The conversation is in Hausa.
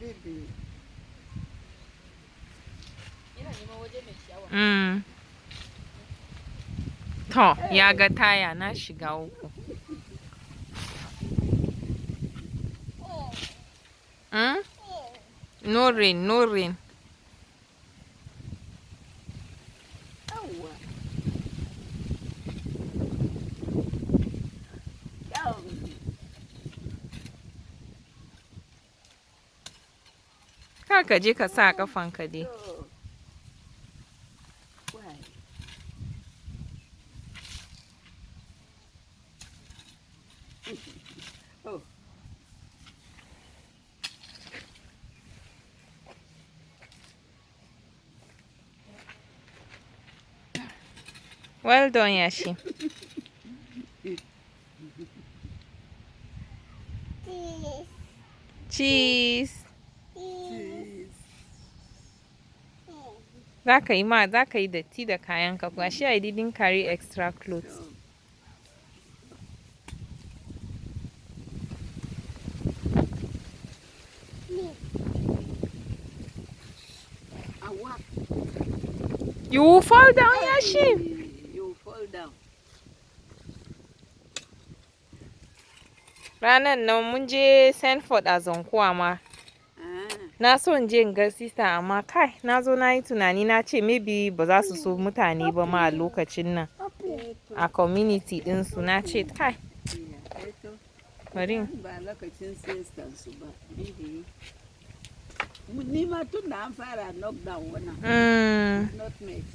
baby. To, ya ga taya na shiga uku. No rain, no rain. Ka je ka sa kafanka dai. Oh. Well done, Yashi. Cheese. Za ka yi datti da kayanka kuwa shi I didn't carry extra clothes. You will fall down, Yashi. You will fall down. Ranar nan mun je Sanford a Zonkuwa ma. Na so in je in ga sister amma kai na zo na yi tunani na ce maybe ba za su so mutane ba ma a lokacin nan a community ɗinsu na ce kai bari ba lokacin sister su ba ni ma tun da an fara knockdown wannan not made